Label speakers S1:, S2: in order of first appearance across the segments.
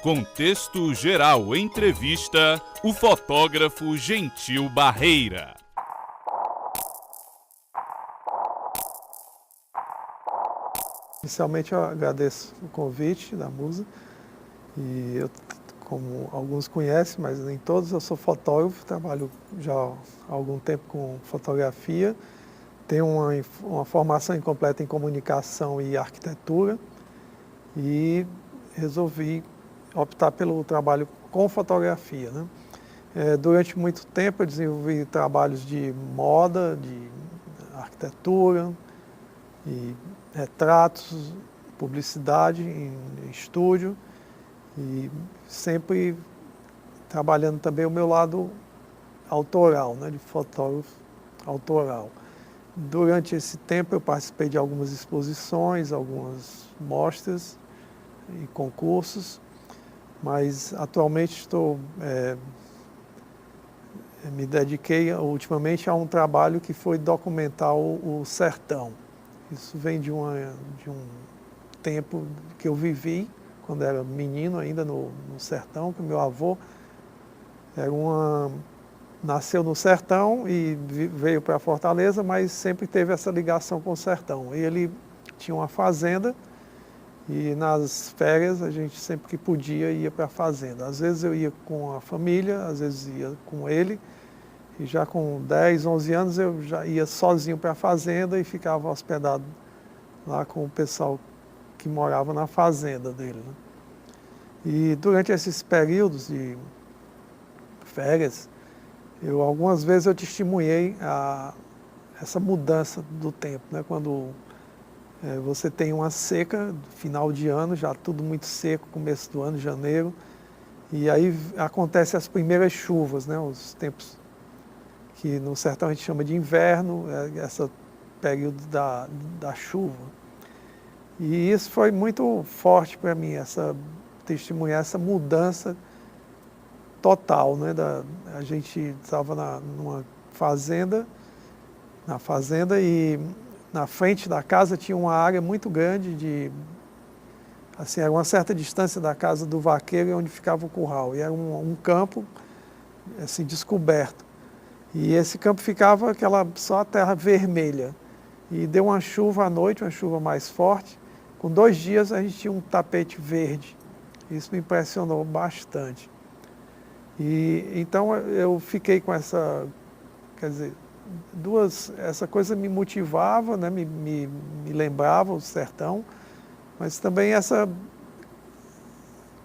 S1: Contexto Geral entrevista o fotógrafo Gentil Barreira.
S2: Inicialmente eu agradeço o convite da Musa e eu, como alguns conhecem, mas nem todos, eu sou fotógrafo, trabalho já há algum tempo com fotografia, tenho uma formação incompleta em comunicação e arquitetura e resolvi optar pelo trabalho com fotografia, né? Durante muito tempo eu desenvolvi trabalhos de moda, de arquitetura e retratos, publicidade em estúdio e sempre trabalhando também o meu lado autoral, né, de fotógrafo autoral. Durante esse tempo eu participei de algumas exposições, algumas mostras e concursos, mas atualmente me dediquei ultimamente a um trabalho que foi documentar o sertão. Isso vem de um tempo que eu vivi, quando era menino ainda no sertão, que meu avô nasceu no sertão e veio para Fortaleza, mas sempre teve essa ligação com o sertão. Ele tinha uma fazenda e nas férias a gente sempre que podia ia para a fazenda. Às vezes eu ia com a família, às vezes ia com ele. E já com 10, 11 anos eu já ia sozinho para a fazenda e ficava hospedado lá com o pessoal que morava na fazenda dele, né? E durante esses períodos de férias, algumas vezes eu testemunhei essa mudança do tempo, né? Quando você tem uma seca, final de ano, já tudo muito seco, começo do ano, janeiro, e aí acontecem as primeiras chuvas, né? Os tempos que no sertão a gente chama de inverno, esse período da chuva. E isso foi muito forte para mim, testemunhar essa mudança total, né? A gente estava numa fazenda, e na frente da casa tinha uma área muito grande assim, era uma certa distância da casa do vaqueiro onde ficava o curral, e era um campo assim, descoberto. E esse campo ficava só a terra vermelha. E deu uma chuva à noite, uma chuva mais forte. Com 2 dias a gente tinha um tapete verde. Isso me impressionou bastante. E então eu fiquei com essa coisa me motivava, né? me lembrava o sertão, mas também essa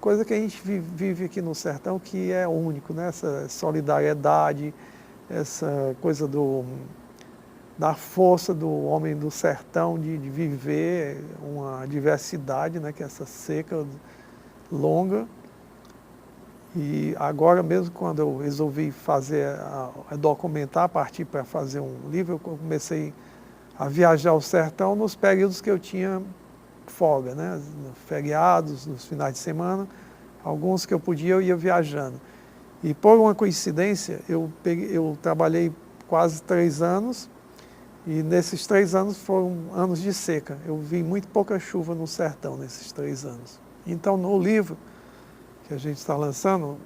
S2: coisa que a gente vive aqui no sertão que é único, né? Essa solidariedade, essa coisa da força do homem do sertão de viver uma diversidade, né, que é essa seca longa. E agora mesmo, quando eu resolvi documentar, partir para fazer um livro, eu comecei a viajar ao sertão nos períodos que eu tinha folga, né, nos feriados, nos finais de semana, alguns que eu podia, eu ia viajando. E por uma coincidência, eu trabalhei quase 3 anos, e nesses 3 anos foram anos de seca. Eu vi muito pouca chuva no sertão nesses 3 anos. Então, no livro que a gente está lançando,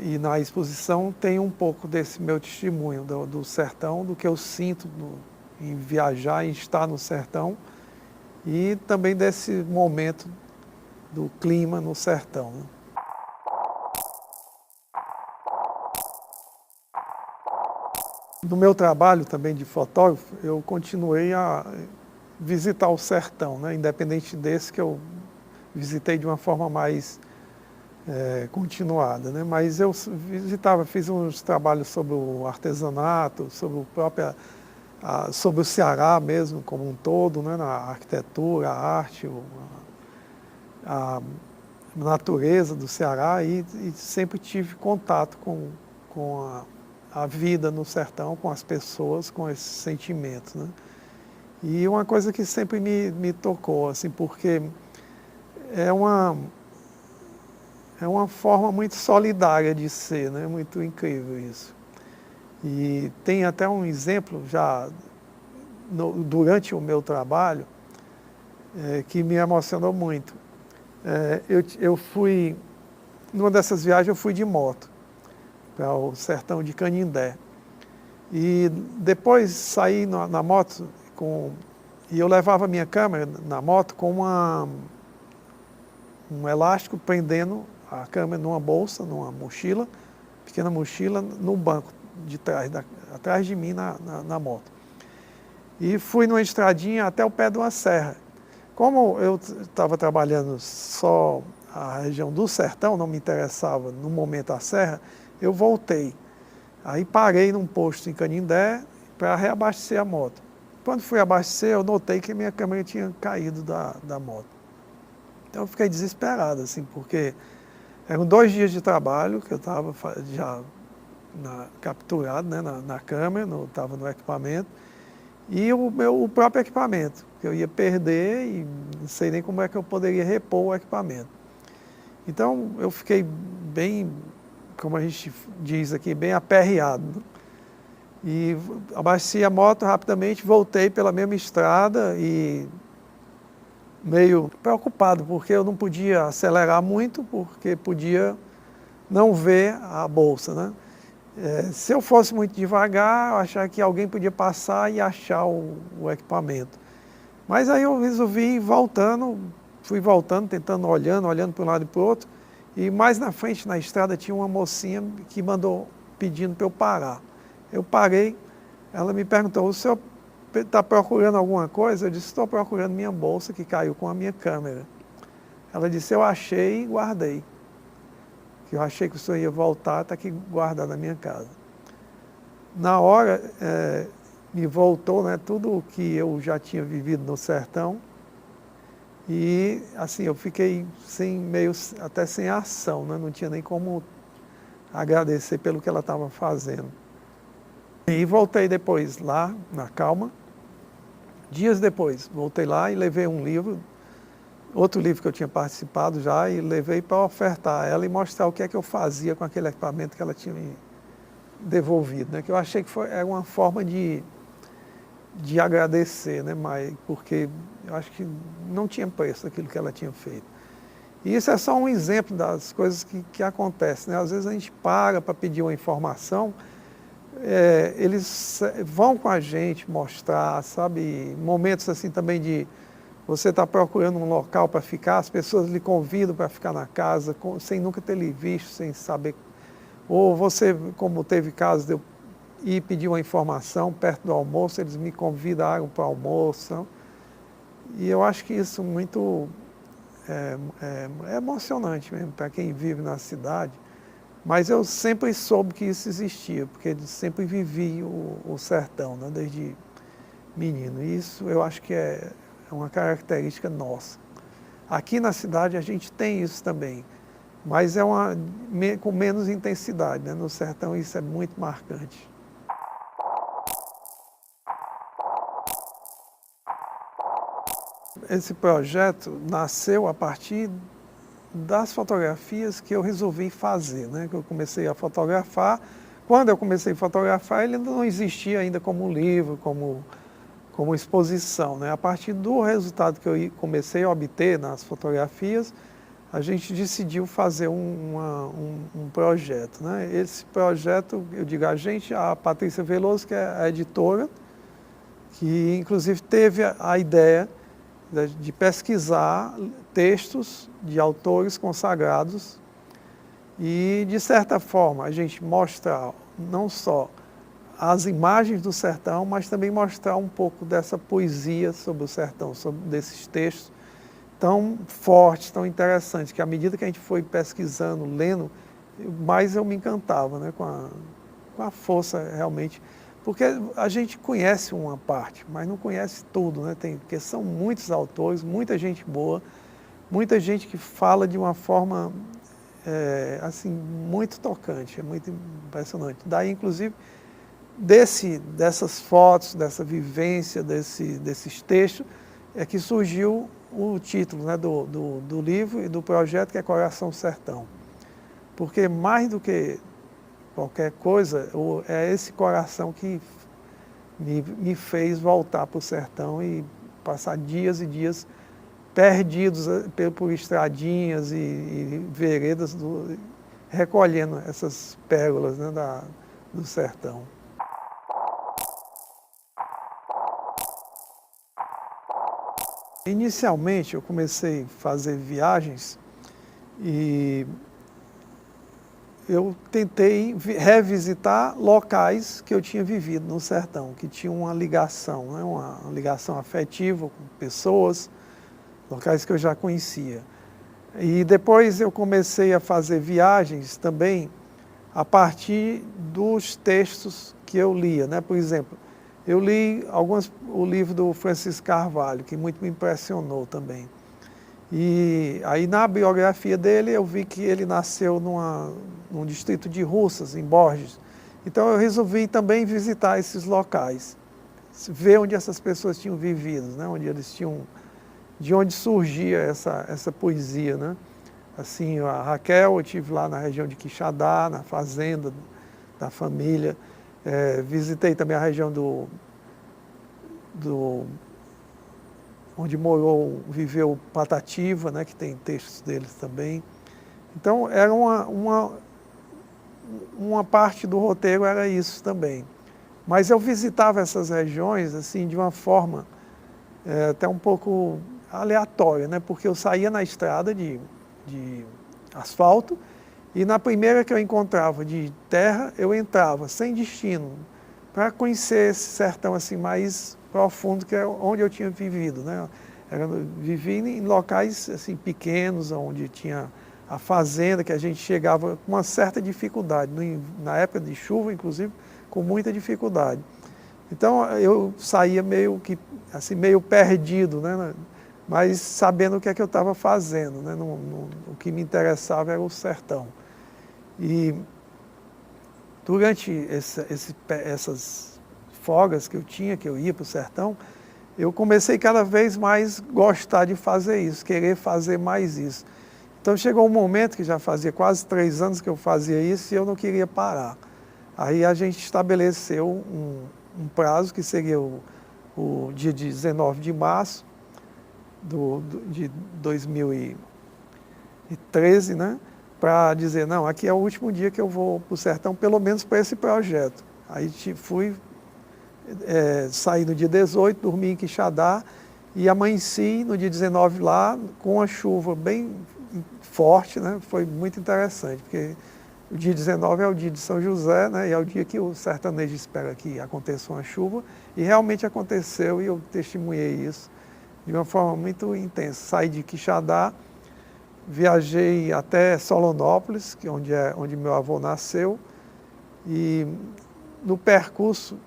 S2: e na exposição, tem um pouco desse meu testemunho do sertão, do que eu sinto em viajar, em estar no sertão, e também desse momento do clima no sertão, né? No meu trabalho também de fotógrafo, eu continuei a visitar o sertão, né? Independente desse que eu visitei de uma forma mais continuada, né? Mas eu fiz uns trabalhos sobre o artesanato, sobre o Ceará mesmo como um todo, né? Na arquitetura, a arte, a natureza do Ceará, e sempre tive contato com a vida no sertão, com as pessoas, com esses sentimentos, né? E uma coisa que sempre me tocou, assim, porque é uma forma muito solidária de ser, né? Muito incrível isso. E tem até um exemplo já durante o meu trabalho que me emocionou muito. Eu fui, numa dessas viagens eu fui de moto para o sertão de Canindé. E depois saí na moto e eu levava a minha câmera na moto com um elástico prendendo a câmera numa bolsa, numa mochila, pequena mochila, no banco de trás, atrás de mim na moto. E fui numa estradinha até o pé de uma serra. Como eu estava trabalhando só a região do sertão, não me interessava no momento a serra, eu voltei. Aí parei num posto em Canindé para reabastecer a moto. Quando fui abastecer, eu notei que minha câmera tinha caído da moto. Então eu fiquei desesperado, assim, porque eram 2 dias de trabalho que eu estava já capturado, né, na câmera, estava no equipamento, e o próprio equipamento, que eu ia perder e não sei nem como é que eu poderia repor o equipamento. Então eu fiquei bem, como a gente diz aqui, bem aperreado, né? E abasteci a moto rapidamente, voltei pela mesma estrada e meio preocupado, porque eu não podia acelerar muito, porque podia não ver a bolsa, né? Se eu fosse muito devagar, eu achava que alguém podia passar e achar o equipamento. Mas aí eu resolvi ir voltando, fui voltando, tentando, olhando para um lado e para o outro, e mais na frente, na estrada, tinha uma mocinha que mandou pedindo para eu parar. Eu parei, ela me perguntou: o senhor está procurando alguma coisa? Eu disse: estou procurando minha bolsa que caiu com a minha câmera. Ela disse: eu achei e guardei. Que eu achei que o senhor ia voltar, está aqui guardado na minha casa. Na hora, me voltou, né, tudo o que eu já tinha vivido no sertão, e assim, eu fiquei até sem ação, né, não tinha nem como agradecer pelo que ela estava fazendo. E voltei depois lá, na calma. Dias depois, voltei lá e levei um livro, outro livro que eu tinha participado já, e levei para ofertar a ela e mostrar o que é que eu fazia com aquele equipamento que ela tinha me devolvido, né? Que eu achei que era uma forma de agradecer, né? Mas, porque eu acho que não tinha preço aquilo que ela tinha feito. E isso é só um exemplo das coisas que acontecem, né? Às vezes a gente para pedir uma informação, eles vão com a gente mostrar, sabe, momentos assim também de você estar procurando um local para ficar, as pessoas lhe convidam para ficar na casa, sem nunca ter lhe visto, sem saber. Ou você, como teve caso de eu ir pedir uma informação perto do almoço, eles me convidaram para o almoço. E eu acho que isso muito é emocionante mesmo para quem vive na cidade. Mas eu sempre soube que isso existia, porque sempre vivi o sertão, né, desde menino. E isso eu acho que é uma característica nossa. Aqui na cidade a gente tem isso também, mas com menos intensidade, né? No sertão isso é muito marcante. Esse projeto nasceu a partir das fotografias que eu resolvi fazer, né? Que eu comecei a fotografar. Quando eu comecei a fotografar, ele não existia ainda como livro, como exposição, né? A partir do resultado que eu comecei a obter nas fotografias, a gente decidiu fazer um projeto, né? Esse projeto, eu digo a gente, a Patrícia Veloso, que é a editora, que inclusive teve a ideia de pesquisar textos de autores consagrados e, de certa forma, a gente mostrar não só as imagens do sertão, mas também mostrar um pouco dessa poesia sobre o sertão, desses textos tão fortes, tão interessantes, que à medida que a gente foi pesquisando, lendo, mais eu me encantava, né, com a força realmente. Porque a gente conhece uma parte, mas não conhece tudo, né? Porque são muitos autores, muita gente boa, muita gente que fala de uma forma assim, muito tocante, é muito impressionante. Daí, inclusive, dessas fotos, dessa vivência, desses textos, é que surgiu o título, né, do livro e do projeto, que é Coração Sertão. Porque mais do que qualquer coisa, é esse coração que me fez voltar para o sertão e passar dias e dias perdidos por estradinhas e veredas, recolhendo essas pérolas, né, do sertão. Inicialmente eu comecei a fazer viagens e eu tentei revisitar locais que eu tinha vivido no sertão, que tinham uma ligação, né, uma ligação afetiva com pessoas, locais que eu já conhecia. E depois eu comecei a fazer viagens também a partir dos textos que eu lia, né? Por exemplo, eu li o livro do Francisco Carvalho, que muito me impressionou também. E aí na biografia dele eu vi que ele nasceu num distrito de Russas, em Borges. Então eu resolvi também visitar esses locais, ver onde essas pessoas tinham vivido, né? De onde surgia essa poesia, né? Assim, a Raquel, eu estive lá na região de Quixadá, na fazenda da família. Visitei também a região onde viveu Patativa, né, que tem textos deles também. Então, era uma parte do roteiro era isso também. Mas eu visitava essas regiões assim de uma forma até um pouco aleatória, né, porque eu saía na estrada de asfalto e na primeira que eu encontrava de terra, eu entrava sem destino, para conhecer esse sertão assim mais profundo, que é onde eu tinha vivido, né? Vivi em locais assim pequenos, onde tinha a fazenda, que a gente chegava com uma certa dificuldade, na época de chuva, inclusive, com muita dificuldade. Então eu saía meio perdido, né? Mas sabendo o que é que eu estava fazendo, né? O que me interessava era o sertão. E durante essas folgas que eu tinha, que eu ia para o sertão, eu comecei cada vez mais gostar de fazer isso, querer fazer mais isso. Então chegou um momento que já fazia quase 3 anos que eu fazia isso e eu não queria parar. Aí a gente estabeleceu um prazo que seria o dia 19 de março de 2013, né? Para dizer, não, aqui é o último dia que eu vou para o sertão, pelo menos para esse projeto. Aí saí no dia 18, dormi em Quixadá e amanheci no dia 19 lá com a chuva bem forte, né? Foi muito interessante, porque o dia 19 é o dia de São José, né? E é o dia que o sertanejo espera que aconteça uma chuva, e realmente aconteceu e eu testemunhei isso de uma forma muito intensa. Saí de Quixadá, viajei até Solonópolis, que onde meu avô nasceu, e no percurso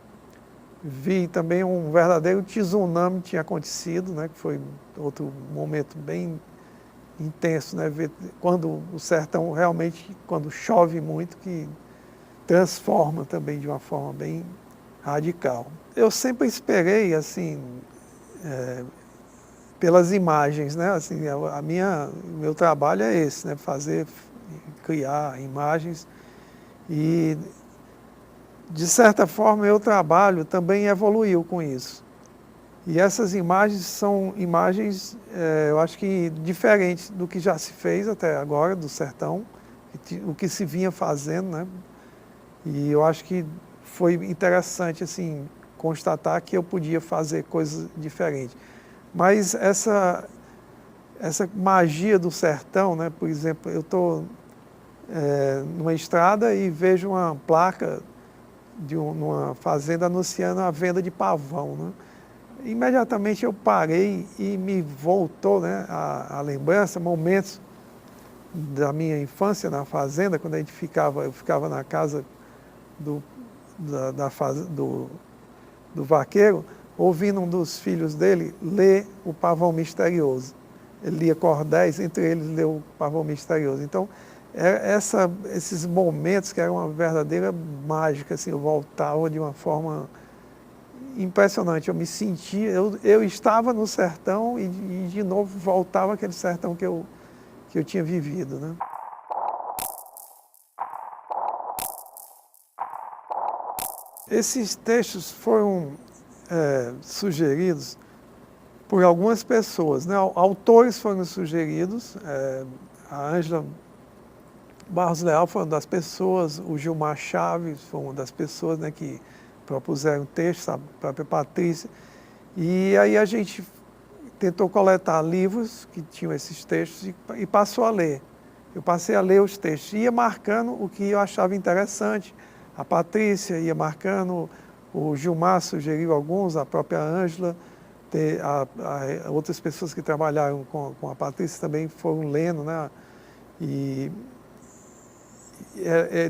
S2: vi também um verdadeiro tsunami tinha acontecido, né, que foi outro momento bem intenso, né, ver quando o sertão realmente, quando chove muito, que transforma também de uma forma bem radical. Eu sempre esperei, assim, pelas imagens, né? Assim, o meu trabalho é esse, né? Criar imagens e, de certa forma, meu trabalho também evoluiu com isso. E essas imagens são imagens, eu acho que diferentes do que já se fez até agora, do sertão, o que se vinha fazendo, né? E eu acho que foi interessante, assim, constatar que eu podia fazer coisas diferentes. Mas essa magia do sertão, né? Por exemplo, eu estou numa estrada e vejo uma placa numa fazenda anunciando a venda de pavão, né? Imediatamente eu parei e me voltou, né, a lembrança, momentos da minha infância na fazenda, quando eu ficava na casa do vaqueiro, ouvindo um dos filhos dele ler o Pavão Misterioso. Ele lia cordéis, entre eles leu o Pavão Misterioso. Então, esses momentos que eram uma verdadeira mágica, assim, eu voltava de uma forma impressionante. Eu me sentia, eu estava no sertão e de novo voltava aquele sertão que eu tinha vivido, né? Esses textos foram sugeridos por algumas pessoas, né? Autores foram sugeridos, a Ângela Barros Leal foi uma das pessoas, o Gilmar Chaves foi uma das pessoas, né, que propuseram textos, a própria Patrícia, e aí a gente tentou coletar livros que tinham esses textos e passou a ler. Eu passei a ler os textos, ia marcando o que eu achava interessante, a Patrícia ia marcando, o Gilmar sugeriu alguns, a própria Ângela, outras pessoas que trabalharam com a Patrícia também foram lendo, né? E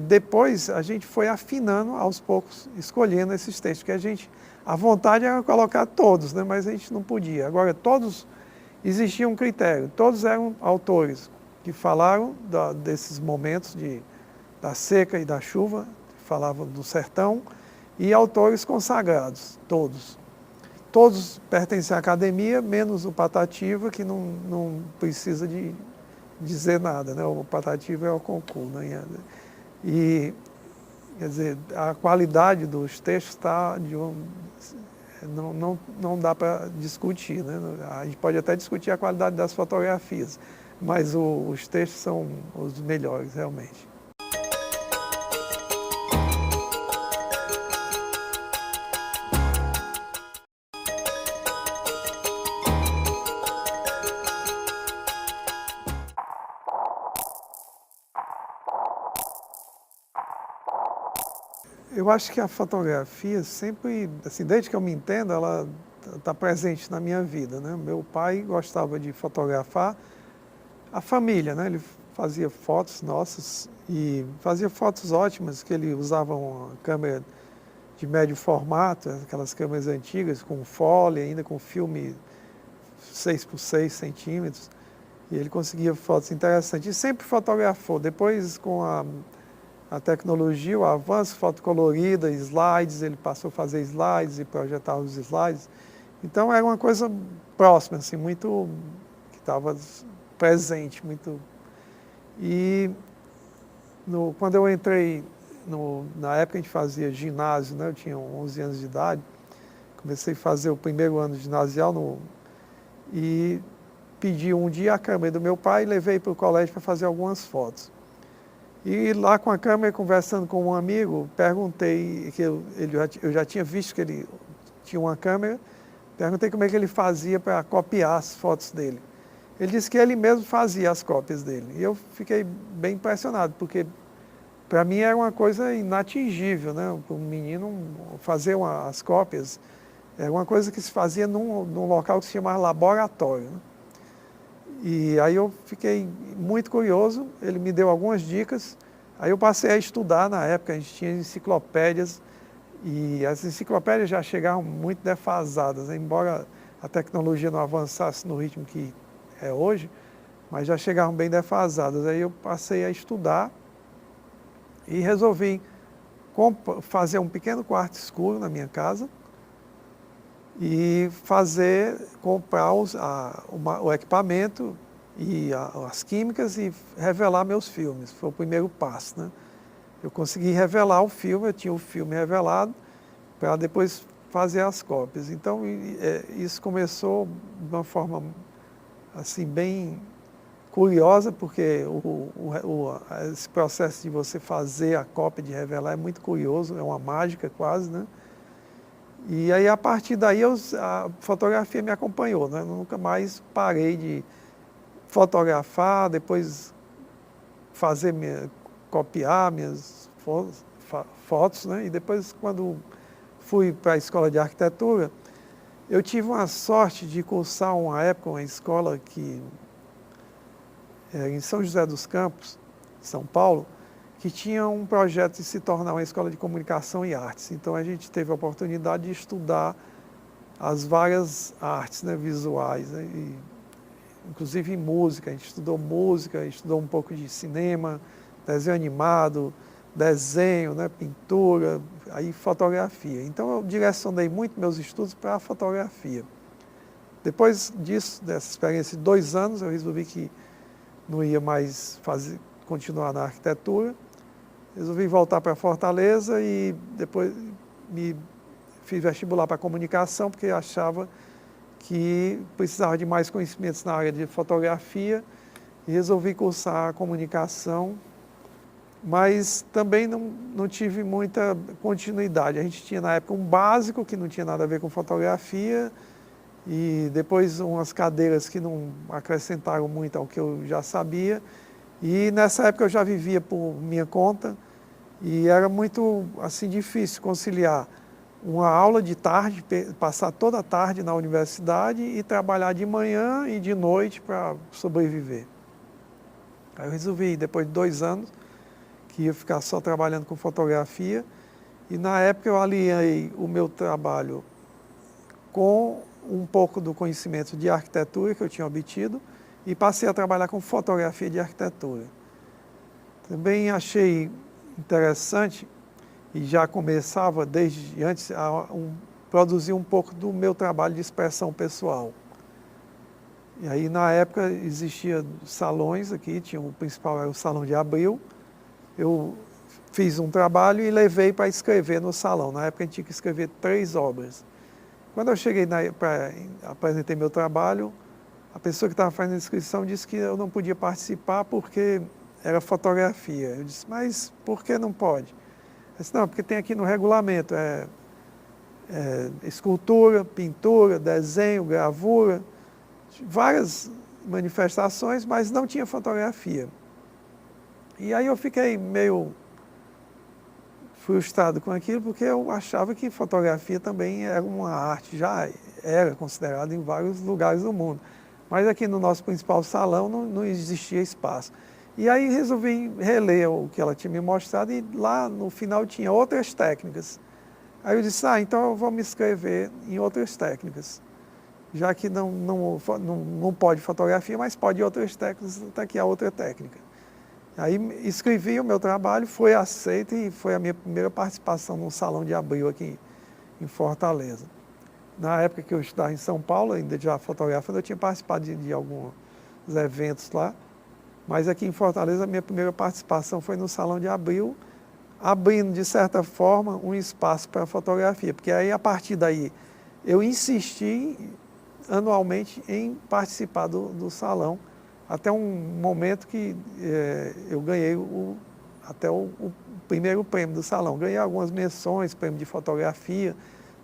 S2: depois a gente foi afinando aos poucos, escolhendo esses textos, que a vontade era colocar todos, né? Mas a gente não podia. Agora, todos, existia um critério, todos eram autores que falaram desses momentos da seca e da chuva, falavam do sertão, e autores consagrados, todos. Todos pertencem à academia, menos o Patativa, que não precisa de dizer nada, né? O Patativa é o concurso, né? E, quer dizer, a qualidade dos textos está não dá para discutir, né? A gente pode até discutir a qualidade das fotografias, mas os textos são os melhores, realmente. Eu acho que a fotografia sempre, assim, desde que eu me entendo, ela está presente na minha vida, né? Meu pai gostava de fotografar a família, né? Ele fazia fotos nossas e fazia fotos ótimas, que ele usava uma câmera de médio formato, aquelas câmeras antigas, com fole, ainda com filme 6 por 6 centímetros, e ele conseguia fotos interessantes. E sempre fotografou. Depois, com a tecnologia, o avanço, foto colorida, slides, ele passou a fazer slides e projetar os slides. Então era uma coisa próxima, assim, muito, que estava presente, muito. E quando eu entrei, na época a gente fazia ginásio, né? Eu tinha 11 anos de idade, comecei a fazer o primeiro ano ginasial e pedi um dia a câmera do meu pai e levei para o colégio para fazer algumas fotos. E lá com a câmera, conversando com um amigo, perguntei, eu já tinha visto que ele tinha uma câmera, perguntei como é que ele fazia para copiar as fotos dele. Ele disse que ele mesmo fazia as cópias dele. E eu fiquei bem impressionado, porque para mim era uma coisa inatingível, né? Um menino fazer as cópias, era uma coisa que se fazia num local que se chamava laboratório, né? E aí eu fiquei muito curioso, ele me deu algumas dicas, aí eu passei a estudar. Na época a gente tinha enciclopédias, e as enciclopédias já chegavam muito defasadas, né? Embora a tecnologia não avançasse no ritmo que é hoje, mas já chegavam bem defasadas. Aí eu passei a estudar e resolvi fazer um pequeno quarto escuro na minha casa, e comprar o equipamento e as químicas e revelar meus filmes. Foi o primeiro passo, né? Eu consegui revelar o filme, eu tinha o filme revelado, para depois fazer as cópias. Então, isso começou de uma forma assim, bem curiosa, porque esse processo de você fazer a cópia, de revelar, é muito curioso, é uma mágica quase, né? E aí, a partir daí, a fotografia me acompanhou, né? Eu nunca mais parei de fotografar, depois copiar minhas fotos, né? E depois, quando fui para a escola de arquitetura, eu tive uma sorte de cursar uma escola em São José dos Campos, São Paulo, que tinha um projeto de se tornar uma escola de comunicação e artes. Então a gente teve a oportunidade de estudar as várias artes, né, visuais, né, inclusive em música. A gente estudou música, estudou um pouco de cinema, desenho animado, desenho, né, pintura, aí fotografia. Então eu direcionei muito meus estudos para a fotografia. Depois disso, dessa experiência de 2 anos, eu resolvi que não ia mais continuar na arquitetura. Resolvi voltar para Fortaleza e depois fiz vestibular para comunicação, porque achava que precisava de mais conhecimentos na área de fotografia e resolvi cursar comunicação, mas também não tive muita continuidade. A gente tinha na época um básico que não tinha nada a ver com fotografia e depois umas cadeiras que não acrescentaram muito ao que eu já sabia. E nessa época eu já vivia por minha conta e era muito assim difícil conciliar uma aula de tarde, passar toda a tarde na universidade e trabalhar de manhã e de noite para sobreviver. Aí eu resolvi, depois de 2 anos, que ia ficar só trabalhando com fotografia, e na época eu aliei o meu trabalho com um pouco do conhecimento de arquitetura que eu tinha obtido e passei a trabalhar com fotografia de arquitetura. Também achei interessante e já começava desde antes a produzir um pouco do meu trabalho de expressão pessoal. E aí na época existia salões aqui, tinha o principal era o Salão de Abril. Eu fiz um trabalho e levei para escrever no salão. Na época a gente tinha que escrever 3 obras. Quando eu cheguei para apresentar meu trabalho, a pessoa que estava fazendo a inscrição disse que eu não podia participar porque era fotografia. Eu disse, mas por que não pode? Eu disse, não, porque tem aqui no regulamento, escultura, pintura, desenho, gravura, várias manifestações, mas não tinha fotografia. E aí eu fiquei meio frustrado com aquilo, porque eu achava que fotografia também era uma arte, já era considerada em vários lugares do mundo. Mas aqui no nosso principal salão não existia espaço. E aí resolvi reler o que ela tinha me mostrado e lá no final tinha outras técnicas. Aí eu disse, então eu vou me inscrever em outras técnicas. Já que não pode fotografia, mas pode outras técnicas, está aqui a outra técnica. Aí escrevi o meu trabalho, foi aceito e foi a minha primeira participação num Salão de Abril aqui em Fortaleza. Na época que eu estudava em São Paulo, ainda já fotografando, eu tinha participado de alguns eventos lá, mas aqui em Fortaleza a minha primeira participação foi no Salão de Abril, abrindo de certa forma um espaço para fotografia, porque aí a partir daí eu insisti anualmente em participar do salão, até um momento que eu ganhei até o primeiro prêmio do salão. Ganhei algumas menções, prêmio de fotografia,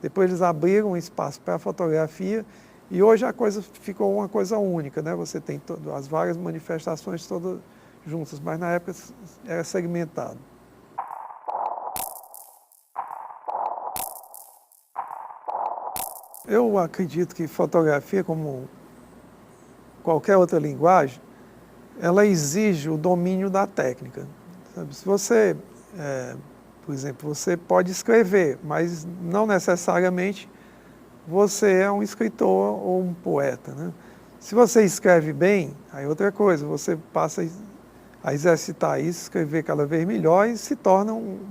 S2: depois eles abriram um espaço para a fotografia e hoje a coisa ficou uma coisa única, né? Você tem as várias manifestações todas juntas, mas na época era segmentado. Eu acredito que fotografia, como qualquer outra linguagem, ela exige o domínio da técnica. Sabe? Se você, por exemplo, você pode escrever, mas não necessariamente você é um escritor ou um poeta, né? Se você escreve bem, aí outra coisa, você passa a exercitar isso, escrever cada vez melhor e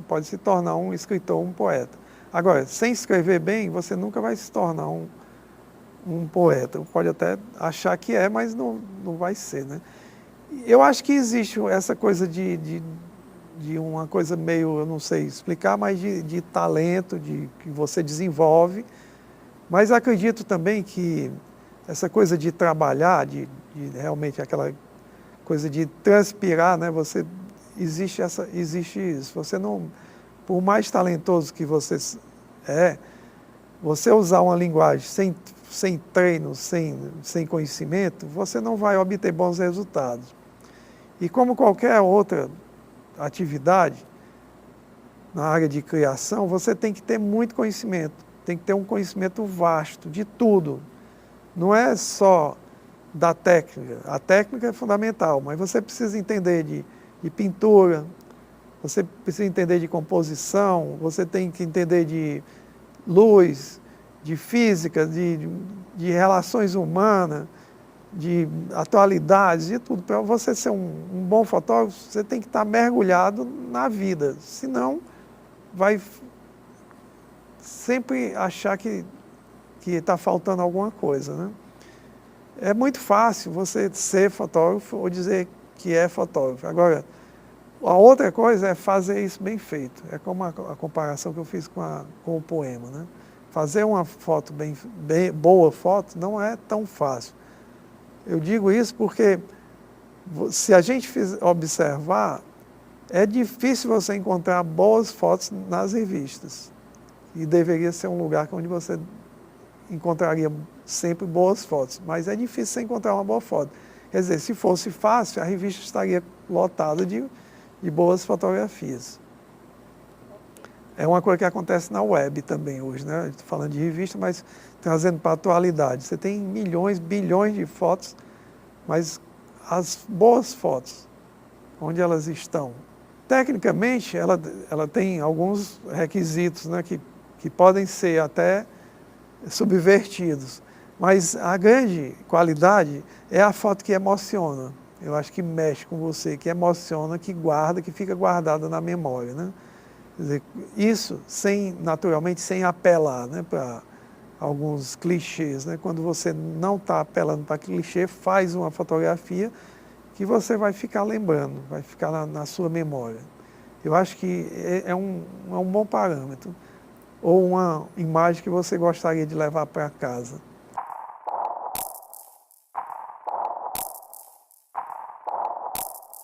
S2: pode se tornar um escritor, um poeta. Agora, sem escrever bem, você nunca vai se tornar um poeta. Pode até achar que mas não vai ser, né? Eu acho que existe essa coisa de uma coisa meio, eu não sei explicar, mas de talento, que você desenvolve. Mas acredito também que essa coisa de trabalhar, de realmente aquela coisa de transpirar, né? Existe isso. Você não, por mais talentoso que você você usar uma linguagem sem treino, sem conhecimento, você não vai obter bons resultados. E como qualquer outra atividade na área de criação, você tem que ter muito conhecimento, tem que ter um conhecimento vasto de tudo. Não é só da técnica, a técnica é fundamental, mas você precisa entender de pintura, você precisa entender de composição, você tem que entender de luz, de física, de relações humanas, de atualidades, de tudo. Para você ser um bom fotógrafo, você tem que estar mergulhado na vida, senão vai sempre achar que está faltando alguma coisa, né? É muito fácil você ser fotógrafo ou dizer que é fotógrafo. Agora, a outra coisa é fazer isso bem feito. É como a comparação que eu fiz com o poema, né? fazer uma foto boa foto não é tão fácil. Eu digo isso porque, se a gente observar, é difícil você encontrar boas fotos nas revistas. E deveria ser um lugar onde você encontraria sempre boas fotos. Mas é difícil você encontrar uma boa foto. Quer dizer, se fosse fácil, a revista estaria lotada de boas fotografias. É uma coisa que acontece na web também hoje, né? Estou falando de revista, mas trazendo para a atualidade. Você tem milhões, bilhões de fotos, mas as boas fotos, onde elas estão? Tecnicamente, ela tem alguns requisitos, né, que podem ser até subvertidos, mas a grande qualidade é a foto que emociona. Eu acho que mexe com você, que emociona, que guarda, que fica guardada na memória, né? Quer dizer, isso naturalmente sem apelar, né, para alguns clichês, né? Quando você não está apelando para clichê, faz uma fotografia que você vai ficar lembrando, vai ficar na sua memória. Eu acho que é um bom parâmetro, ou uma imagem que você gostaria de levar para casa.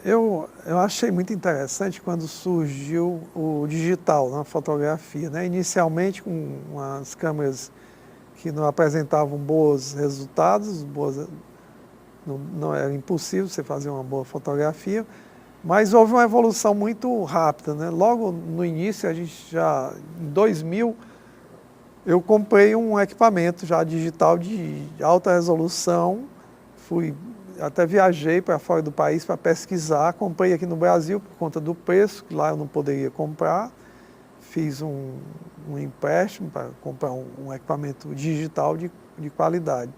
S2: Eu achei muito interessante quando surgiu o digital na fotografia, né? Inicialmente com umas câmeras que não apresentavam bons resultados, não era impossível você fazer uma boa fotografia, mas houve uma evolução muito rápida, né? Logo no início, em 2000, eu comprei um equipamento já digital de alta resolução, até viajei para fora do país para pesquisar, comprei aqui no Brasil por conta do preço, que lá eu não poderia comprar, fiz um empréstimo para comprar um equipamento digital de qualidade.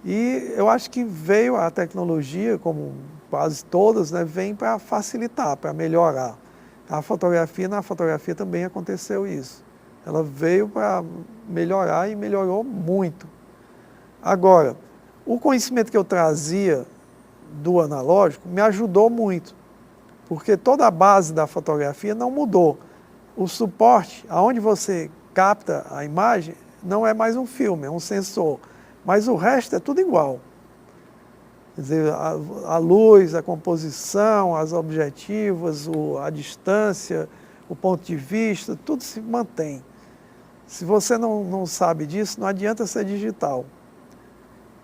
S2: E eu acho que veio a tecnologia, como quase todas, né, vem para facilitar, para melhorar. Na fotografia também aconteceu isso. Ela veio para melhorar e melhorou muito. Agora, o conhecimento que eu trazia do analógico me ajudou muito, porque toda a base da fotografia não mudou. O suporte, aonde você capta a imagem, não é mais um filme, é um sensor. Mas o resto é tudo igual. Quer dizer, a luz, a composição, as objetivas, a distância, o ponto de vista, tudo se mantém. Se você não sabe disso, não adianta ser digital.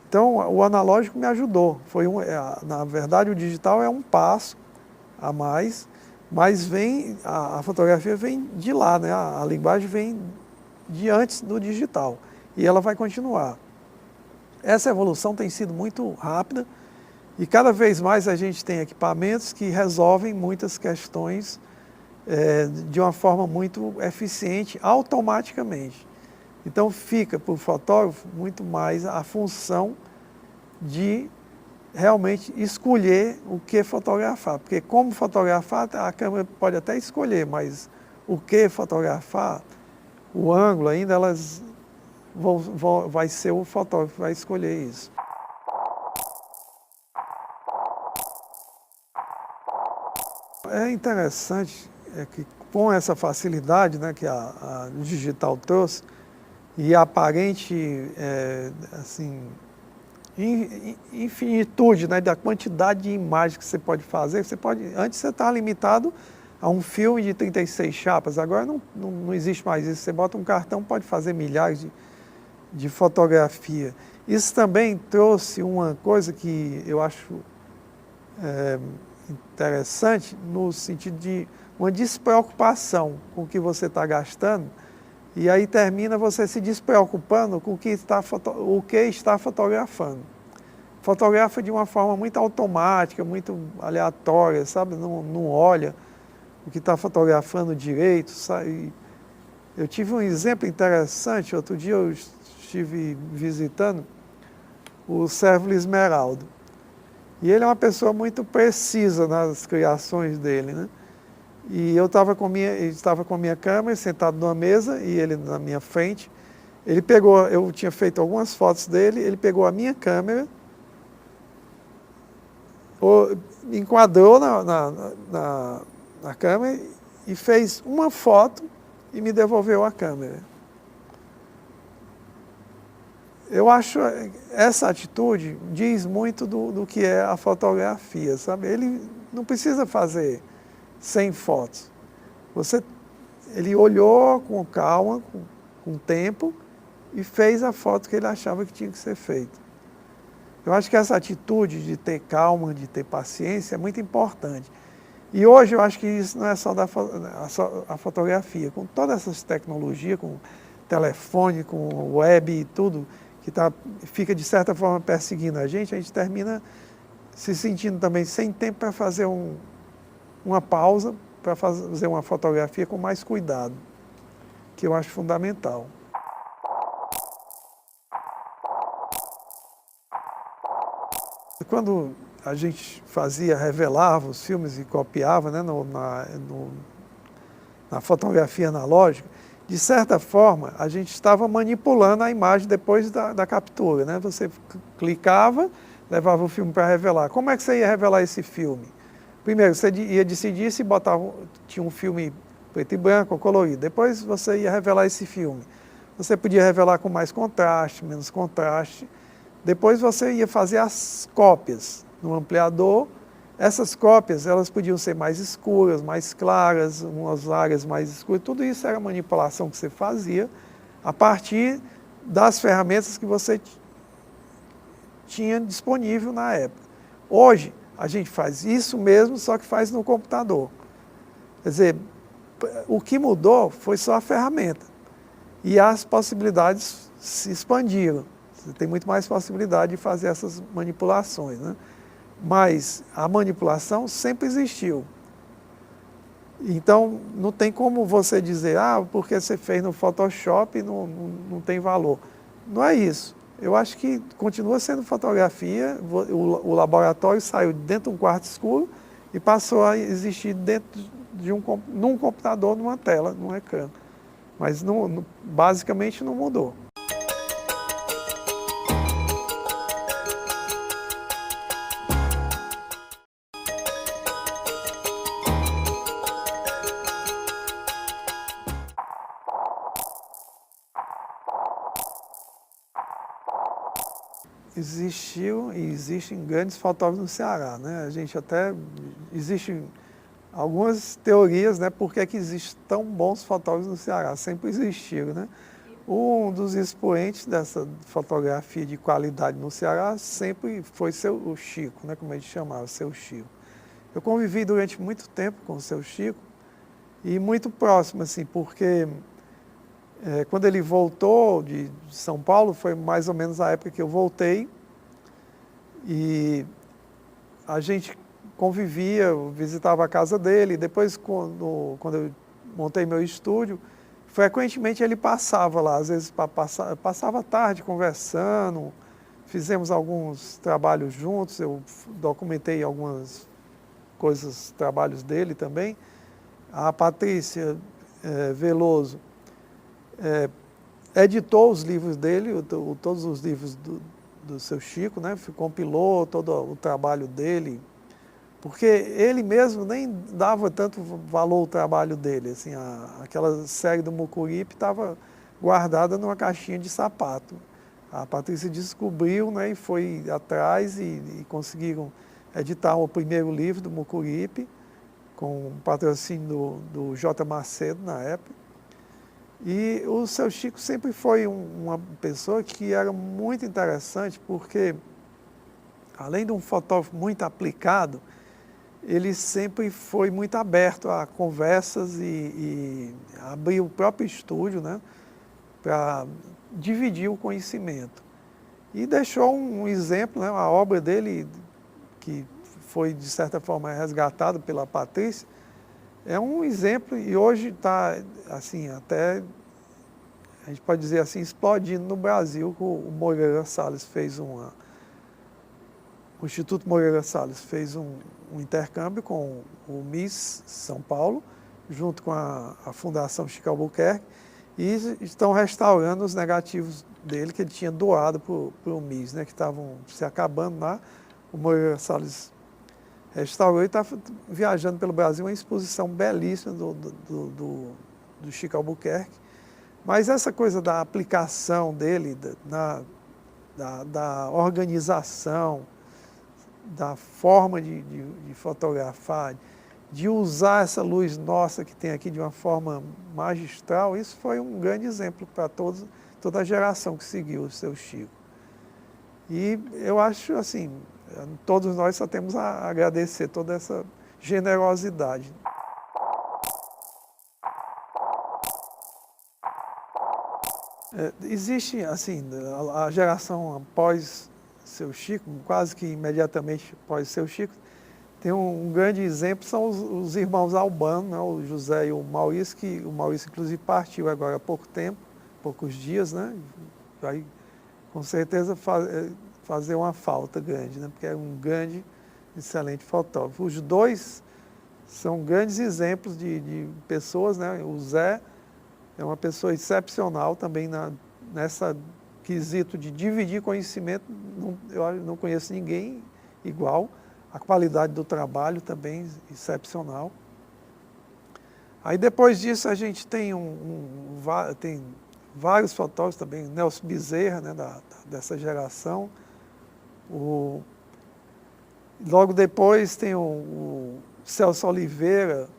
S2: Então, o analógico me ajudou. Na verdade, o digital é um passo a mais, mas a fotografia vem de lá, né? A linguagem vem de antes do digital e ela vai continuar. Essa evolução tem sido muito rápida e cada vez mais a gente tem equipamentos que resolvem muitas questões de uma forma muito eficiente, automaticamente. Então fica para o fotógrafo muito mais a função de realmente escolher o que fotografar, porque como fotografar, a câmera pode até escolher, mas o que fotografar, o ângulo ainda, vai ser o fotógrafo que vai escolher isso. É interessante que com essa facilidade, né, que a digital trouxe, e a aparente infinitude, né, da quantidade de imagens que você pode fazer, antes você estava limitado a um filme de 36 chapas, agora não existe mais isso. Você bota um cartão, pode fazer milhares de fotografia. Isso também trouxe uma coisa que eu acho interessante, no sentido de uma despreocupação com o que você está gastando, e aí termina você se despreocupando com o que está fotografando. Fotografa de uma forma muito automática, muito aleatória, sabe? Não olha o que está fotografando direito. Sabe? Eu tive um exemplo interessante, outro dia eu estive visitando o Cérvulo Esmeralda. E ele é uma pessoa muito precisa nas criações dele, né? E eu estava com a minha câmera, sentado numa mesa, e ele na minha frente. Eu tinha feito algumas fotos dele, ele pegou a minha câmera, enquadrou na câmera e fez uma foto e me devolveu a câmera. Eu acho essa atitude diz muito do que é a fotografia, sabe? Ele não precisa fazer 100 fotos. Ele olhou com calma, com tempo, e fez a foto que ele achava que tinha que ser feita. Eu acho que essa atitude de ter calma, de ter paciência, é muito importante. E hoje eu acho que isso não é só a fotografia. Com todas essas tecnologias, com telefone, com web e tudo, que fica de certa forma perseguindo a gente termina se sentindo também sem tempo para fazer uma pausa, para fazer uma fotografia com mais cuidado, que eu acho fundamental. Quando a gente revelava os filmes e copiava, né, na fotografia analógica, de certa forma, a gente estava manipulando a imagem depois da captura, né? Você clicava, levava o filme para revelar. Como é que você ia revelar esse filme? Primeiro, você ia decidir se tinha um filme preto e branco ou colorido. Depois você ia revelar esse filme. Você podia revelar com mais contraste, menos contraste. Depois você ia fazer as cópias no ampliador. Essas cópias, elas podiam ser mais escuras, mais claras, umas áreas mais escuras. Tudo isso era manipulação que você fazia a partir das ferramentas que você tinha disponível na época. Hoje, a gente faz isso mesmo, só que faz no computador. Quer dizer, o que mudou foi só a ferramenta. E as possibilidades se expandiram. Você tem muito mais possibilidade de fazer essas manipulações, né? Mas a manipulação sempre existiu. Então, não tem como você dizer, porque você fez no Photoshop não tem valor. Não é isso. Eu acho que continua sendo fotografia, o laboratório saiu dentro de um quarto escuro e passou a existir dentro num computador, numa tela, num ecrã. Mas basicamente não mudou. Existiu e existem grandes fotógrafos no Ceará, né? Existem algumas teorias, né, por que existem tão bons fotógrafos no Ceará, sempre existiram, né? Um dos expoentes dessa fotografia de qualidade no Ceará sempre foi o Chico, né, como a gente chamava, seu Chico. Eu convivi durante muito tempo com o seu Chico e muito próximo, assim, porque quando ele voltou de São Paulo, foi mais ou menos a época que eu voltei, e a gente convivia, eu visitava a casa dele. Depois, quando eu montei meu estúdio, frequentemente ele passava lá, às vezes passava a tarde conversando, fizemos alguns trabalhos juntos, eu documentei algumas coisas, trabalhos dele também. A Patrícia Veloso editou os livros dele, todos os livros do seu Chico, né? Compilou todo o trabalho dele, porque ele mesmo nem dava tanto valor ao trabalho dele. Assim, aquela série do Mucuripe estava guardada numa caixinha de sapato. A Patrícia descobriu, né, e foi atrás e conseguiram editar o primeiro livro do Mucuripe, com o patrocínio do J. Macedo na época. E o seu Chico sempre foi uma pessoa que era muito interessante, porque, além de um fotógrafo muito aplicado, ele sempre foi muito aberto a conversas e abriu o próprio estúdio, né, para dividir o conhecimento. E deixou um exemplo, né, a obra dele, que foi, de certa forma, resgatada pela Patrícia, é um exemplo, e hoje está, assim, até, a gente pode dizer assim, explodindo no Brasil. O Moreira Salles fez o Instituto Moreira Salles fez um intercâmbio com o MIS São Paulo, junto com a Fundação Chico Albuquerque, e estão restaurando os negativos dele, que ele tinha doado para o MIS, né, que estavam se acabando lá. O Moreira Salles restaurou e está viajando pelo Brasil, uma exposição belíssima do Chico Albuquerque. Mas essa coisa da aplicação dele da organização, da forma de fotografar, de usar essa luz nossa que tem aqui de uma forma magistral, isso foi um grande exemplo para toda a geração que seguiu o seu Chico. E eu acho assim, todos nós só temos a agradecer toda essa generosidade. Existe, assim, a geração após seu Chico, quase que imediatamente após seu Chico, tem um grande exemplo, são os irmãos Albano, né, o José e o Maurício, que o Maurício inclusive partiu agora há pouco tempo, poucos dias, né, vai com certeza fazer uma falta grande, né, porque é um grande, excelente fotógrafo. Os dois são grandes exemplos de pessoas, né, o Zé é uma pessoa excepcional também nessa quesito de dividir conhecimento, eu não conheço ninguém igual, a qualidade do trabalho também excepcional. Aí depois disso a gente tem, tem vários fotógrafos também, Nelson Bezerra, né, dessa geração. Logo depois tem o Celso Oliveira,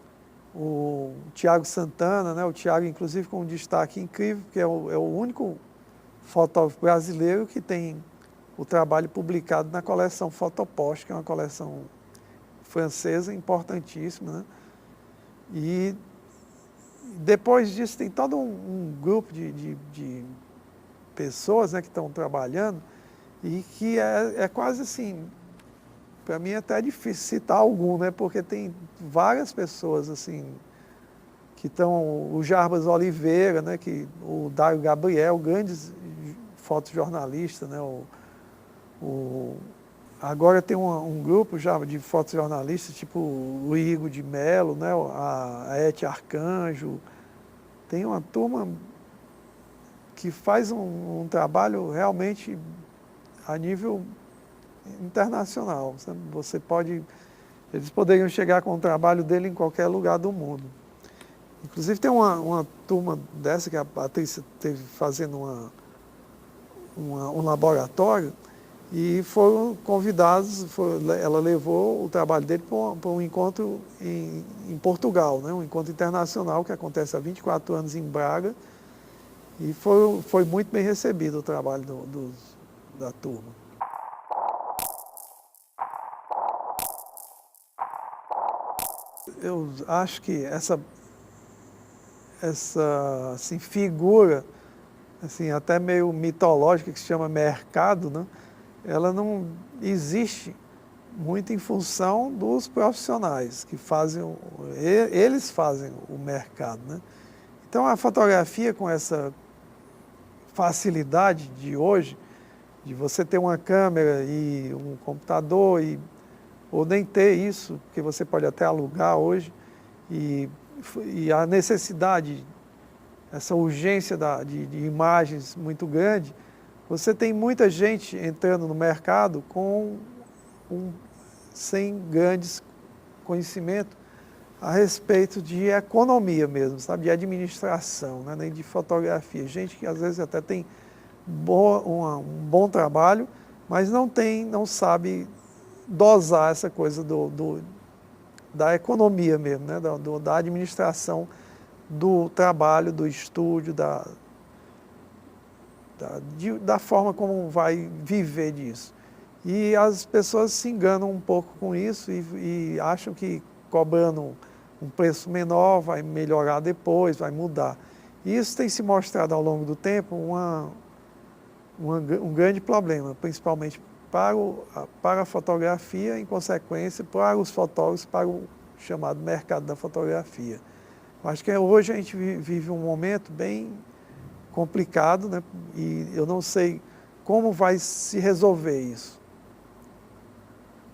S2: o Tiago Santana, né? O Tiago, inclusive, com um destaque incrível, porque é o único fotógrafo brasileiro que tem o trabalho publicado na coleção Fotopost, que é uma coleção francesa importantíssima, né? E depois disso tem todo um grupo de pessoas, né, que estão trabalhando e que é quase assim, para mim até é difícil citar algum, né, porque tem várias pessoas assim, que estão, o Jarbas Oliveira, né, o Dário Gabriel, grandes fotojornalistas, né, agora tem um grupo já de fotojornalistas, tipo o Igor de Mello, né, a Eti Arcanjo, tem uma turma que faz um trabalho realmente a nível internacional. Eles poderiam chegar com o trabalho dele em qualquer lugar do mundo. Inclusive tem uma turma dessa que a Patrícia teve fazendo um laboratório e foram convidados, ela levou o trabalho dele para um encontro em Portugal, né? Um encontro internacional que acontece há 24 anos em Braga, e foi muito bem recebido o trabalho da turma. Eu acho que essa assim, figura assim, até meio mitológica, que se chama mercado, né? Ela não existe muito em função dos profissionais que fazem, eles fazem o mercado, né? Então a fotografia, com essa facilidade de hoje, de você ter uma câmera e um computador, ou nem ter isso, porque você pode até alugar hoje, e a necessidade, essa urgência de imagens muito grande, você tem muita gente entrando no mercado sem grandes conhecimentos a respeito de economia mesmo, sabe? De administração, né? Nem de fotografia. Gente que às vezes até tem um bom trabalho, mas não sabe dosar essa coisa da economia mesmo, né? Da administração do trabalho, do estúdio, da forma como vai viver disso. E as pessoas se enganam um pouco com isso e acham que cobrando um preço menor vai melhorar depois, vai mudar. E isso tem se mostrado ao longo do tempo um grande problema, principalmente para a fotografia, em consequência, para os fotógrafos, para o chamado mercado da fotografia. Acho que hoje a gente vive um momento bem complicado, né? E eu não sei como vai se resolver isso.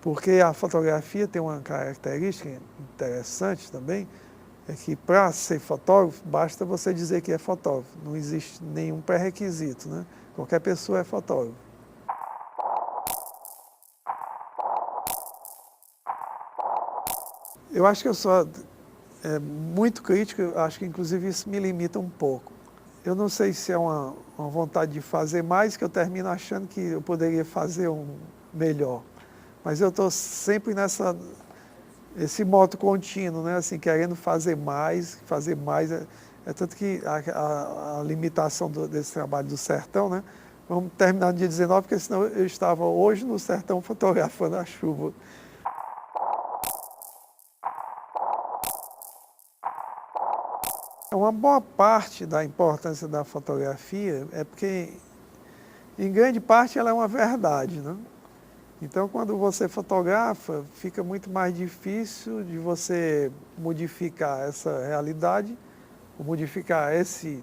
S2: Porque a fotografia tem uma característica interessante também, é que para ser fotógrafo, basta você dizer que é fotógrafo, não existe nenhum pré-requisito, né? Qualquer pessoa é fotógrafo. Eu acho que eu sou muito crítico, acho que inclusive isso me limita um pouco. Eu não sei se é uma vontade de fazer mais, que eu termino achando que eu poderia fazer um melhor. Mas eu estou sempre esse moto contínuo, né? Assim, querendo fazer mais. É tanto que a limitação desse trabalho do sertão, né? Vamos terminar no dia 19, porque senão eu estava hoje no sertão fotografando a chuva. Uma boa parte da importância da fotografia é porque, em grande parte, ela é uma verdade, né? Então, quando você fotografa, fica muito mais difícil de você modificar essa realidade, ou modificar esse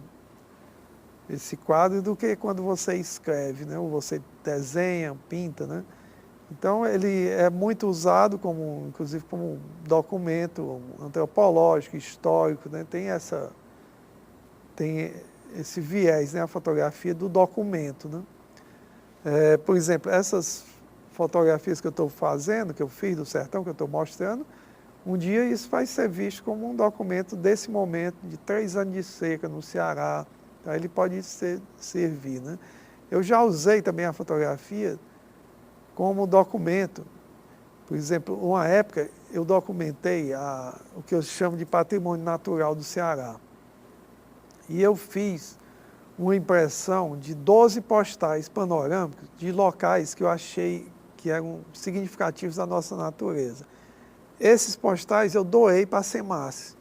S2: quadro, do que quando você escreve, né? Ou você desenha, pinta, né? Então, ele é muito usado, inclusive, como documento antropológico, histórico, né? Tem esse viés, né? A fotografia do documento, né? Por exemplo, essas fotografias que eu estou fazendo, que eu fiz do sertão, que eu estou mostrando, um dia isso vai ser visto como um documento desse momento, de 3 anos de seca no Ceará. Então, ele pode servir, né? Eu já usei também a fotografia como documento. Por exemplo, uma época eu documentei o que eu chamo de patrimônio natural do Ceará. E eu fiz uma impressão de 12 postais panorâmicos de locais que eu achei que eram significativos da nossa natureza. Esses postais eu doei para a SEMASSE,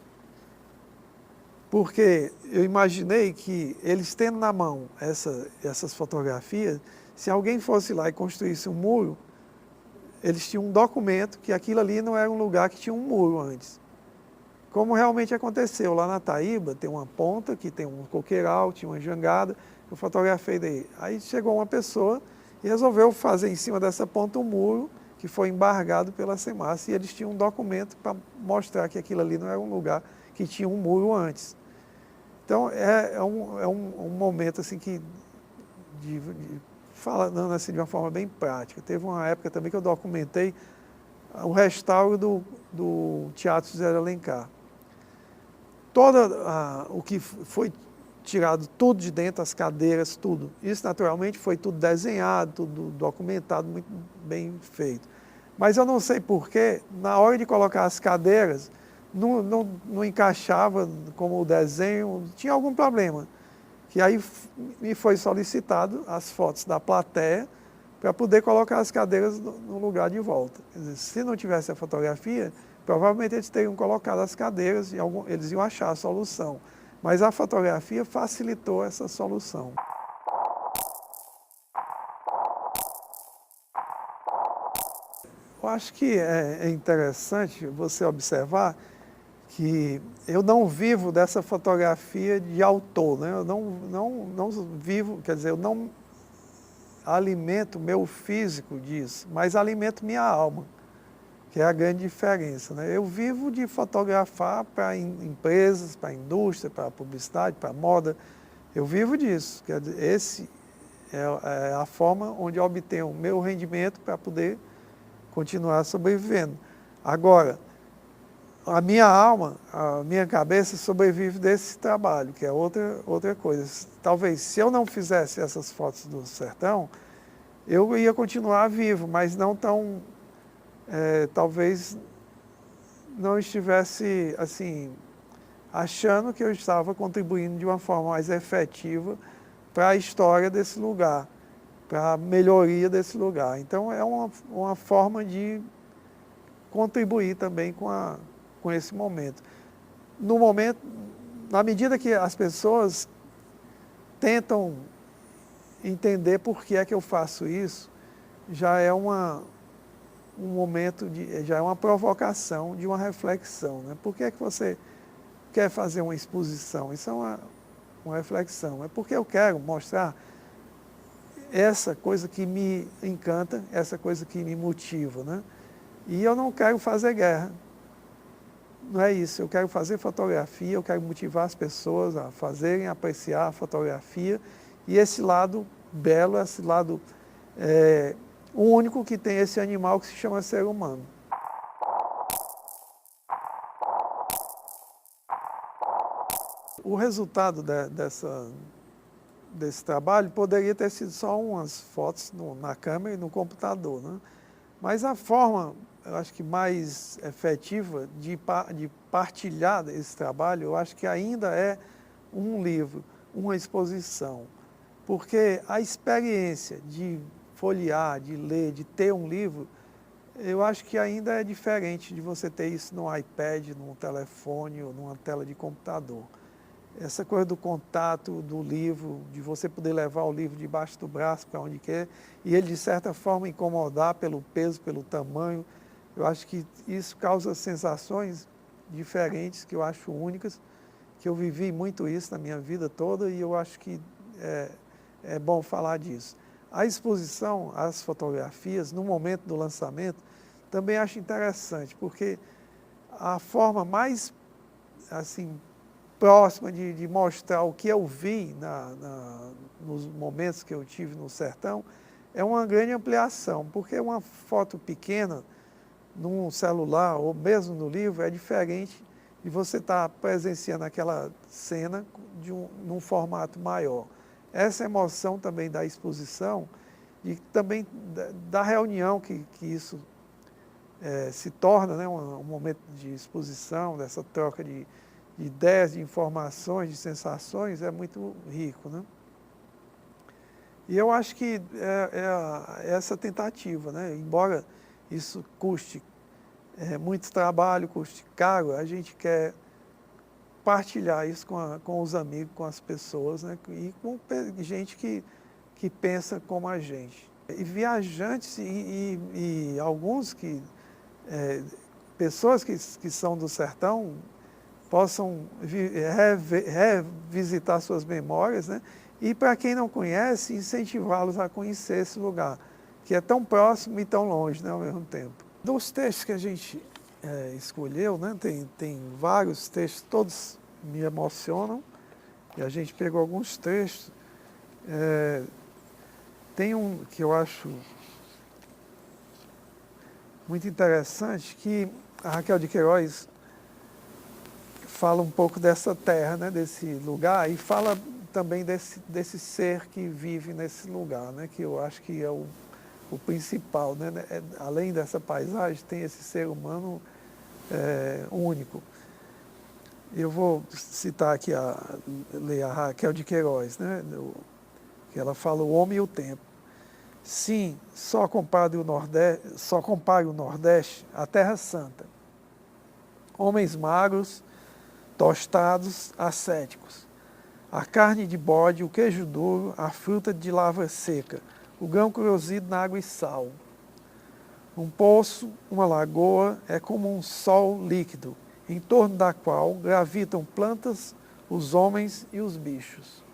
S2: porque eu imaginei que eles tendo na mão essas fotografias, se alguém fosse lá e construísse um muro, eles tinham um documento que aquilo ali não era um lugar que tinha um muro antes. Como realmente aconteceu, lá na Taíba tem uma ponta que tem um coqueiral, tinha uma jangada, eu fotografei daí. Aí chegou uma pessoa e resolveu fazer em cima dessa ponta um muro que foi embargado pela SEMASSE, e eles tinham um documento para mostrar que aquilo ali não era um lugar que tinha um muro antes. Então é um momento assim que, falando assim de uma forma bem prática. Teve uma época também que eu documentei o restauro do Teatro José de Alencar. O que foi tirado tudo de dentro, as cadeiras, tudo. Isso, naturalmente, foi tudo desenhado, tudo documentado, muito bem feito. Mas eu não sei porquê, na hora de colocar as cadeiras, não encaixava como o desenho, tinha algum problema. Que aí me foi solicitado as fotos da plateia para poder colocar as cadeiras no lugar de volta. Quer dizer, se não tivesse a fotografia, provavelmente eles teriam colocado as cadeiras e eles iam achar a solução. Mas a fotografia facilitou essa solução. Eu acho que é interessante você observar que eu não vivo dessa fotografia de autor, né? Eu não vivo, quer dizer, eu não alimento meu físico disso, mas alimento minha alma, que é a grande diferença, né? Eu vivo de fotografar para empresas, para indústria, para publicidade, para moda. Eu vivo disso. Quer dizer, esse é a forma onde eu obtenho o meu rendimento para poder continuar sobrevivendo. Agora, a minha alma, a minha cabeça sobrevive desse trabalho, que é outra coisa. Talvez, se eu não fizesse essas fotos do sertão, eu ia continuar vivo, mas não tão... talvez não estivesse, assim, achando que eu estava contribuindo de uma forma mais efetiva para a história desse lugar, para a melhoria desse lugar. Então, é uma forma de contribuir também com esse momento. No momento, na medida que as pessoas tentam entender por que é que eu faço isso, já é um momento, já é uma provocação de uma reflexão, né? Por que é que você quer fazer uma exposição? Isso é uma reflexão. É porque eu quero mostrar essa coisa que me encanta, essa coisa que me motiva, né? E eu não quero fazer guerra. Não é isso, eu quero fazer fotografia, eu quero motivar as pessoas a fazerem, a apreciar a fotografia, e esse lado belo, esse lado único que tem esse animal que se chama ser humano. O resultado desse trabalho poderia ter sido só umas fotos na câmera e no computador, né? Mas a forma, eu acho que mais efetiva de partilhar esse trabalho, eu acho que ainda é um livro, uma exposição. Porque a experiência de folhear, de ler, de ter um livro, eu acho que ainda é diferente de você ter isso no iPad, num telefone ou numa tela de computador. Essa coisa do contato do livro, de você poder levar o livro debaixo do braço para onde quer, e ele, de certa forma, incomodar pelo peso, pelo tamanho, eu acho que isso causa sensações diferentes, que eu acho únicas, que eu vivi muito isso na minha vida toda, e eu acho que é bom falar disso. A exposição, as fotografias, no momento do lançamento, também acho interessante, porque a forma mais, assim, próxima de mostrar o que eu vi nos momentos que eu tive no sertão, é uma grande ampliação, porque uma foto pequena, num celular ou mesmo no livro, é diferente de você estar presenciando aquela cena num formato maior. Essa emoção também da exposição e também da reunião que isso se torna, né, um momento de exposição, dessa troca de ideias, de informações, de sensações, é muito rico, né? E eu acho que essa tentativa, né, embora isso custe muito trabalho, custe caro, a gente quer partilhar isso com os amigos, com as pessoas, né, e com gente que pensa como a gente. E viajantes e alguns pessoas que são do sertão possam revisitar suas memórias, né? E para quem não conhece, incentivá-los a conhecer esse lugar, que é tão próximo e tão longe, né, ao mesmo tempo. Dos textos que a gente escolheu, né, tem vários textos, todos me emocionam, e a gente pegou alguns textos. Tem um que eu acho muito interessante, que a Raquel de Queiroz fala um pouco dessa terra, né, desse lugar, e fala também desse ser que vive nesse lugar, né, que eu acho que é o principal, né, além dessa paisagem, tem esse ser humano único. Eu vou citar aqui, ler a Raquel de Queiroz, né, que ela fala o homem e o tempo. Sim, só compare o Nordeste à Terra Santa. Homens magros, tostados, ascéticos. A carne de bode, o queijo duro, a fruta de lavra seca, o grão cozido na água e sal. Um poço, uma lagoa, é como um sol líquido, em torno da qual gravitam plantas, os homens e os bichos.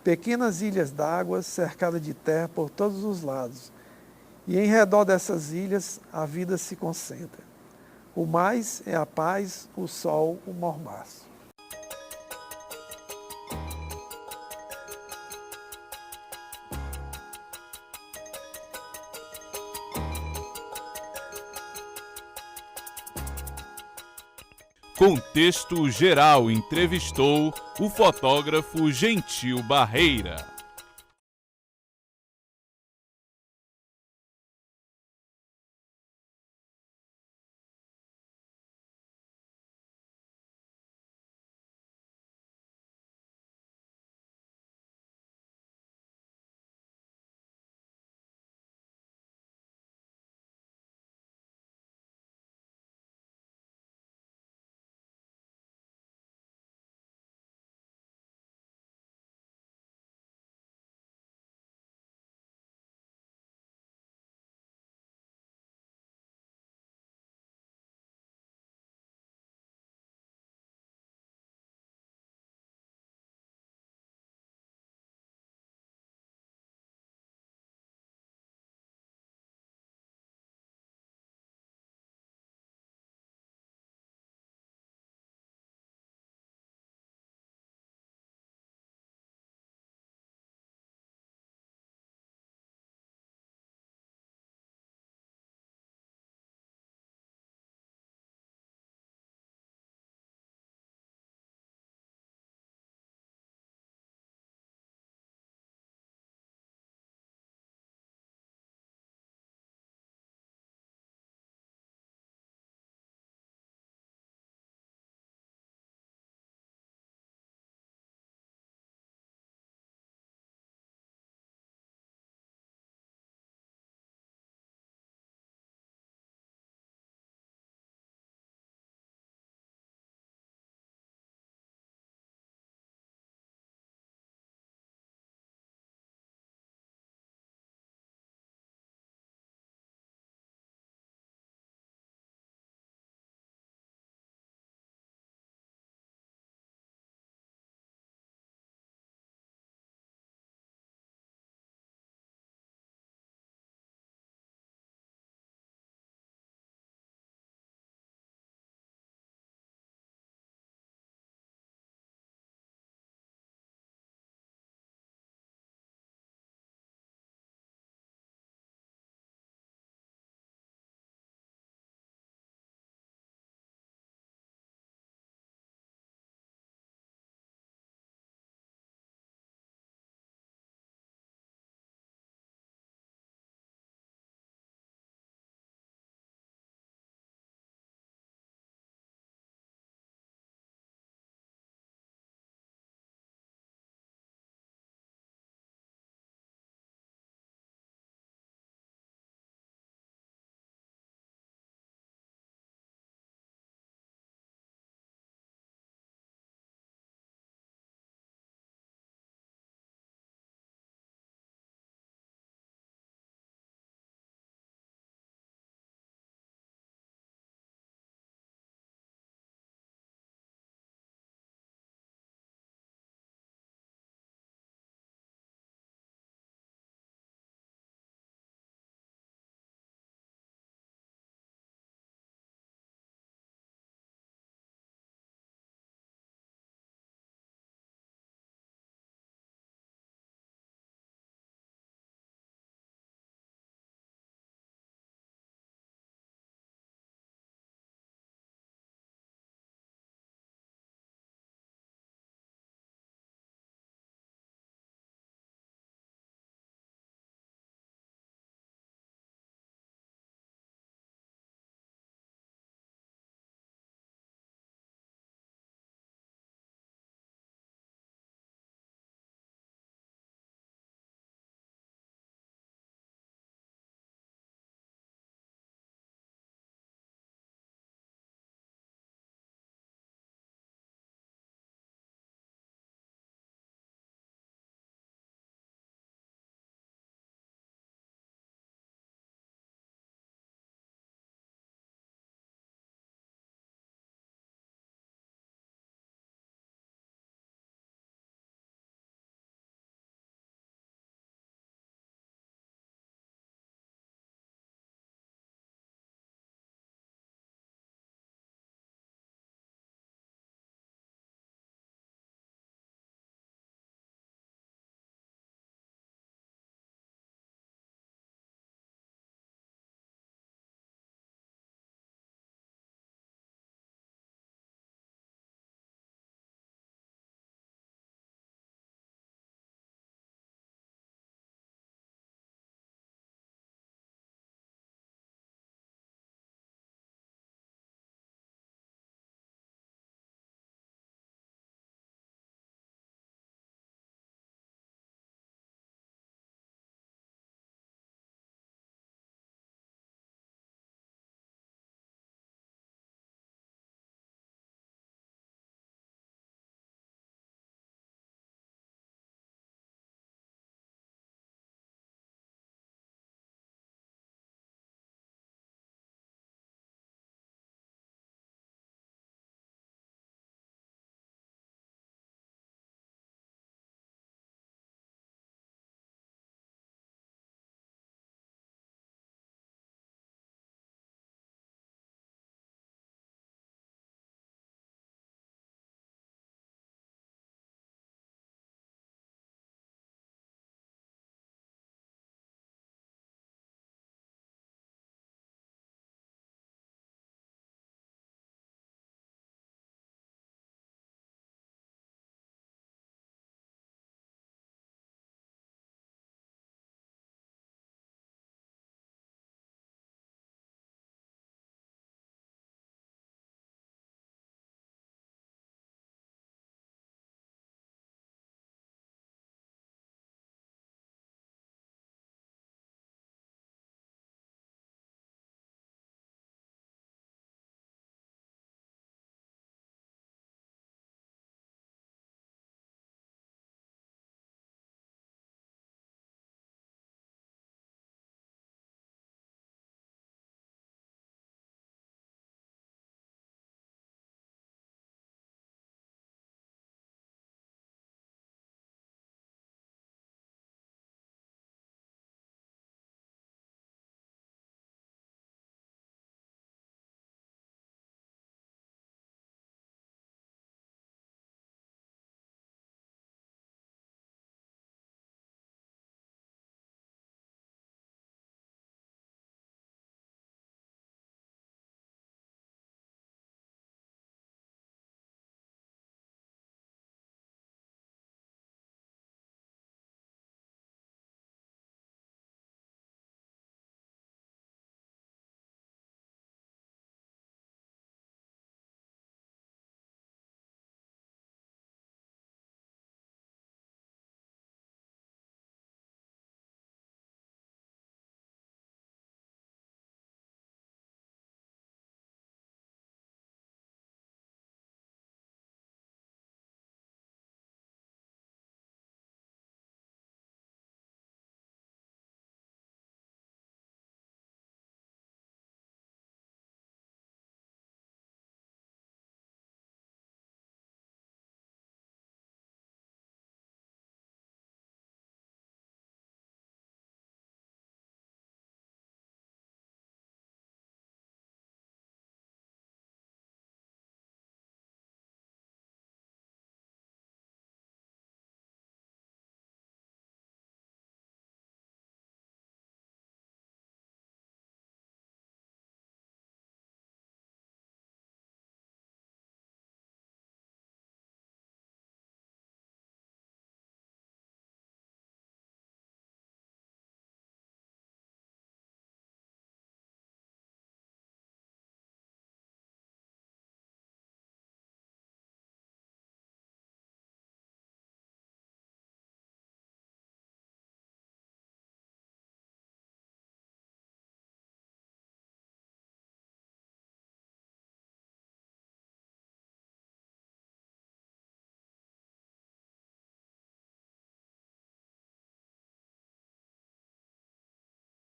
S2: Pequenas ilhas d'água cercadas de terra por todos os lados, e em redor dessas ilhas a vida se concentra. O mais é a paz, o sol, o mormaço.
S1: Contexto Geral entrevistou o fotógrafo Gentil Barreira.